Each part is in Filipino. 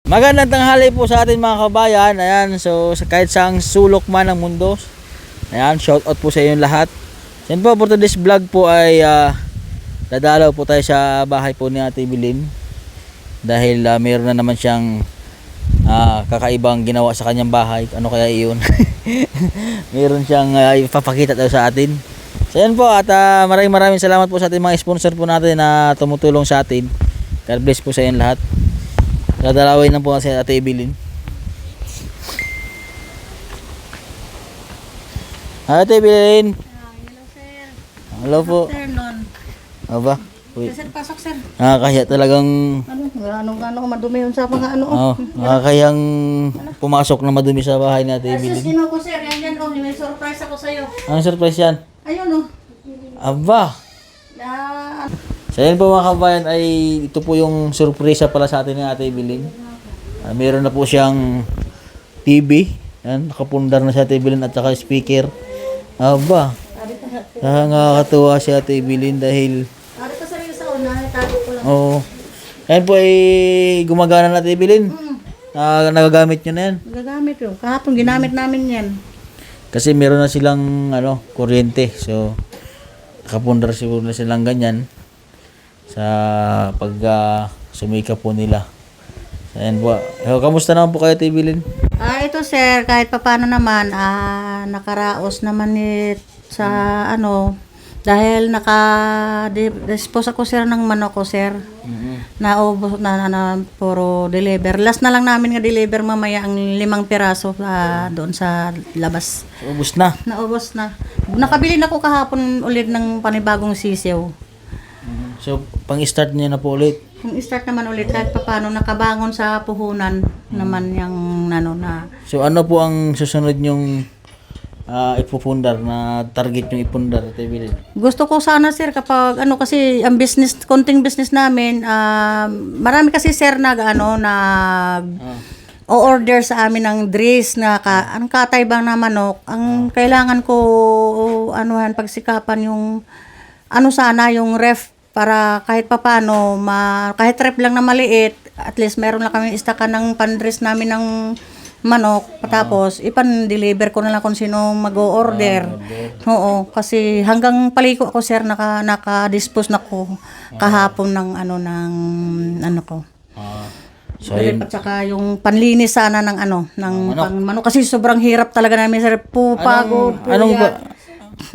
Magandang tanghali po sa atin mga kabayan. Ayan, so kahit saang sulok man ng mundo. Ayan, shout out po sa inyong lahat. Yan po, for today's vlog po ay dadalaw po tayo sa bahay po ni Ate Bilin. Dahil mayroon na naman siyang kakaibang ginawa sa kanyang bahay. Ano kaya iyon? Mayroon siyang ipapakita daw sa atin. So yan po, at maraming salamat po sa ating mga sponsor po natin na tumutulong sa atin. God bless po sa inyong lahat. Dadalawin na po kasi Ate Bilin. Ate Bilin. Hello, sir. Hello po. Afternoon. Aba. Sir, pasok, sir. Kaya talagang Ano, madumi yun sa mga ano. kayang pumasok na madumi sa bahay ni Ate Sus, Bilin. sino ko, sir? Yan, may surprise ako sa'yo. Anong surprise yan? Ayun, Aba. So yan po mga kabayan, ay ito po yung surpresa pala sa atin ni Ate Bilin. Meron na po siyang TV. Yan, nakapundar na si Ate Bilin at saka speaker. Aba. Nakakatuwa si Ate Bilin dahil Ari pa sa'yo sa una, tago ko lang. oo. Yan po ay gumagana na Ate Bilin. Nagagamit nyo na yan. Gagamit yun. Kahapon ginamit namin yan. Kasi meron na silang kuryente. So nakapundar siguro na silang ganyan sa pag sumikap po nila. So, ayan po. Kamusta naman po kayo, Ate Bilin? Ito, sir, kahit papano naman, nakaraos naman sa dahil naka-dispose ako, sir, ng manok ko, sir. Naubos na puro deliver. Last na lang namin nga deliver mamaya ang 5 piraso doon sa labas. Ubus na. Naubos na. Nakabili na ako kahapon ulit ng panibagong sisiw. So, pang-start niya na po ulit. Yung start naman ulit kahit paano nakabangon sa puhunan naman yung na. So, ano po ang susunod nyong ipupundar na target yung ipundar, Ate Bilin? Gusto ko sana, sir, kapag kasi ang business, konting business namin, marami kasi, sir, o-order sa amin ng dress na ang kataybang na manok. Ang kailangan ko pagsikapan yung sana yung ref para kahit papano kahit ref lang na maliit, at least meron lang kami istakan ng pandress namin ng manok, tapos ipan-deliver ko na lang kung sino mag-o-order. Oo, kasi hanggang paliko ako, sir, naka-dispose na ko kahapon ng ko. So, ayun. At saka yung panlinis sana ng manok kasi sobrang hirap talaga namin, sir. Pagod. Anong ba?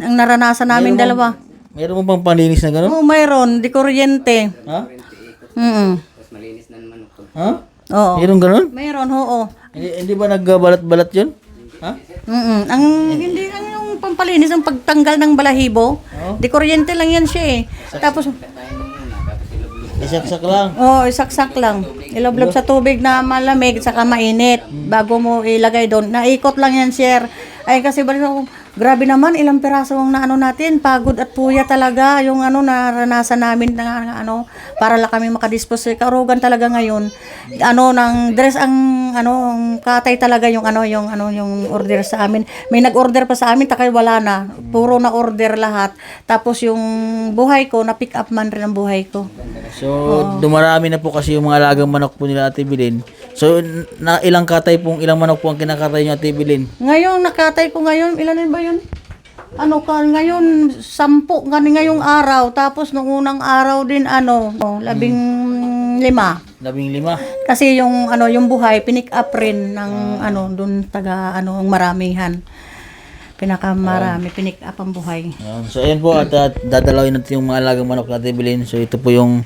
Ang naranasan namin dalawa. Meron mo bang panlinis na gano'n? Oo, mayroon. Di kuryente. Ha? Mas malinis na naman ako. Ha? Oo. Meron gano'n? Mayroon, oo. Hindi ba nagbabalat-balat yun? Ha? Hindi yung pampalinis, ang pagtanggal ng balahibo. Di kuryente lang yan siya eh. Tapos, Isaksak lang. isaksak lang. Iloblob sa tubig na malamig, saka mainit. Bago mo ilagay doon. Naikot lang yan, sir. Ay, kasi grabe naman, ilang piraso ang natin. Pagod at puya talaga. Yung naranasan namin na para lang kami makadispose. Karugan talaga ngayon. Ng dress ang katay talaga yung order sa amin. May nag-order pa sa amin, takay wala na. Puro na order lahat. Tapos yung buhay ko, na-pick up man rin ang buhay ko. So, dumarami na po kasi yung mga alagang manok po nila, Ate Bilin. So, ilang manok po ang kinakatay niyo, Ate Bilin? Ngayon, nakatay ko ngayon, ilan ba yun? Ngayon, 10 ngayong araw. Tapos, nung unang araw din, 15. 15. Kasi yung buhay, pinick up rin ng, dun ang maramihan. Pinakamarami, pinick up ang buhay. So, ayan po, at dadalawin natin yung mga alagang manok na Ate Bilin. So, ito po yung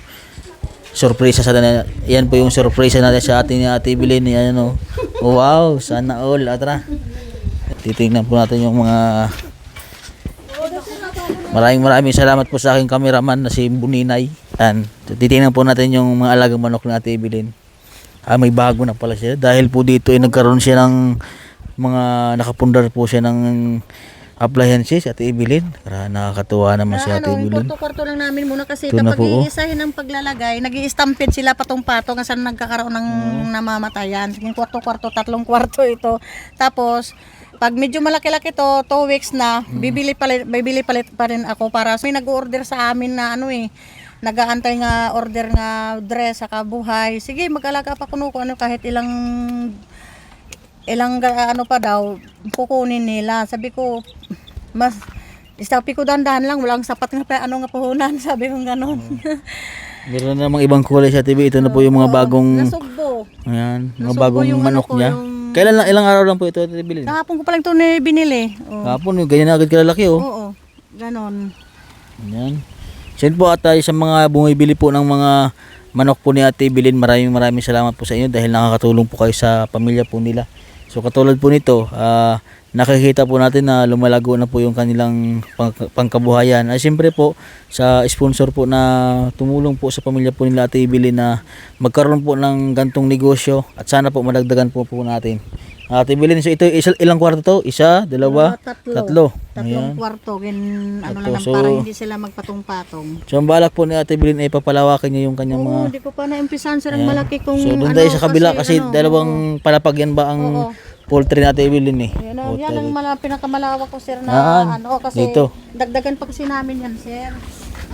surpresa sa atin. Yan po yung surpresa natin sa atin ni Ate Bilin. Yan, wow, sana all. Atra. Titingnan po natin yung mga maraming salamat po sa aking cameraman na si Buninay. Yan. Titingnan po natin yung mga alagang manok na Ate Bilin. May bago na pala siya. Dahil po dito ay nagkaroon siya ng mga nakapundar po siya ng appliances, Ate Bilin. Nakakatuwa naman si Ate Bilin. Kwarto-kwarto lang namin muna kasi Ito na kapag po, iisahin ang paglalagay, nag-i-stampede sila patong-patong saan nagkakaroon ng namamatayan. Sige, kwarto-kwarto, 3 kwarto ito. Tapos, pag medyo malaki-laki to, 2 weeks na, bibili pa rin ako para may nag-order sa amin na nagaantay nga order nga dress saka buhay. Sige, mag-alaga pa kuno ko ano kahit ano pa daw kukunin nila. Sabi ko sabi ko dandahan lang, walang sapat nga pa ano nga puhunan, sabi ko gano'n. Meron namang ibang kulay sa TV. Ito na po yung mga bagong Nasugbo. ayan, mga Nasugbo bagong yung manok ano ko, niya. yung- Kailan lang ilang araw lang po ito bilhin? Kahapon ko pa lang ito binili. Oo. Kapon, ganyan na agad kalalaki oh. Oo, ganon. Ayan. So yun po at sa mga bumibili po ng mga manok po ni Ate Bilin, maraming salamat po sa inyo dahil nakakatulong po kayo sa pamilya po nila. So katulad po nito, nakikita po natin na lumalago na po yung kanilang pangkabuhayan. Ay siyempre po sa sponsor po na tumulong po sa pamilya po nila Ate Bilin na magkaroon po ng gantong negosyo at sana po madagdagan po natin. Ate Bilin, so ito ilang kwarto to? Isa, dalawa, tatlo. Tatlong kwarto, ano Tatlo. lang So, para hindi sila magpatong-patong. So ang balak po ni Ate Bilin ay papalawakin niya yung kanyang mga. Oo, hindi ko pa naimpisan sir ang malaki kung So doon tayo sa kabila kasi dalawang palapag yan ba ang Oo. poultry na Ate Bilin eh. Yan ang pinakamalawak ko sir Saan? na kasi Dito. dagdagan pa kasi namin yan sir.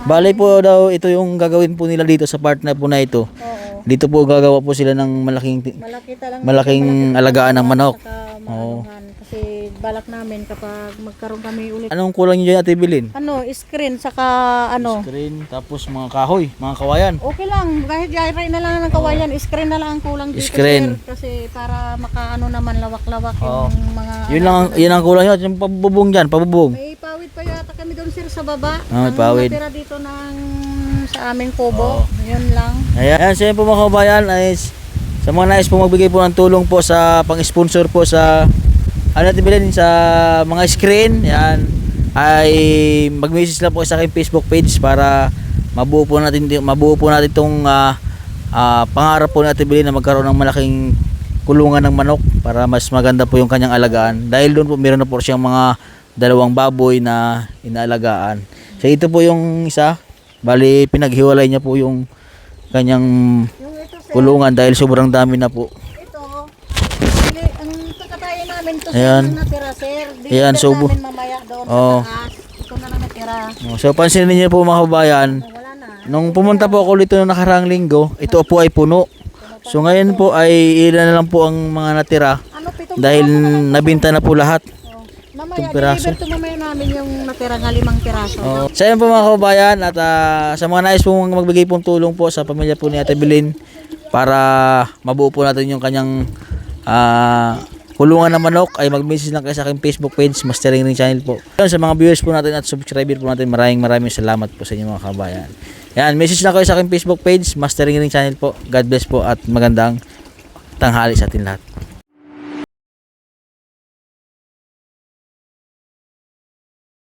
Bale po daw ito yung gagawin po nila dito sa part na po na ito. Oo. Dito po gagawa po sila ng malaking alagaan ng manok. Maanuhan. Kasi balak namin kapag magkaroon kami ulit. Anong kulang niyo dyan Ate Bilin? Screen saka Screen, tapos mga kahoy, mga kawayan. Okay lang, kahit yayray na lang ng kawayan, screen na lang ang kulang dito Screen. sir. Kasi para makaano naman lawak-lawak yung mga Yun ang kulang niyo, yung pabubong dyan, pabubong. May pawid pa yata kami doon sir sa baba. May Ang pawid. natira dito sa aming kubo. Yun lang. Ayan, sa po mga kabayan ay sa mga nais po magbigay po ng tulong po sa pang-sponsor po sa Ate Bilin sa mga screen, yan ay mag-message lang po sa aking Facebook page para mabuo po natin itong pangarap po ni Ate Bilin na magkaroon ng malaking kulungan ng manok para mas maganda po yung kanyang alagaan. Dahil doon po meron na po siyang mga dalawang baboy na inaalagaan. So ito po yung isa, bali pinaghiwalay niya po yung kanyang Yung ito sir, kulungan dahil sobrang dami na po. ito. Ang kakatayin namin to Ayan. sir, natira sir. Ayan, Dito subo. namin mamaya doon Oo. sa taas. Ito na lang natira. So pansinin niyo po mga kabayan, Wala na. nung pumunta po ako dito noong nakaraang linggo, ito po ay puno. So ngayon po ay ilan na lang po ang mga natira Pitong dahil piraso na lang. nabinta na po lahat. Mamaya, Pitong piraso. deliver to mamaya namin yung natira nga 5 piraso. So ayun po mga kabayan at sa mga nais pong magbigay pong tulong po sa pamilya po ni Ate Bilin para mabuo po natin yung kanyang kulungan ng manok ay mag-message lang kayo sa aking Facebook page, Mastering Ring Channel po. Yun, sa mga viewers po natin at subscriber po natin, maraming salamat po sa inyo mga kabayan. Yan, message lang kayo sa aking Facebook page, Mastering Ring Channel po. God bless po at magandang tanghali sa atin lahat.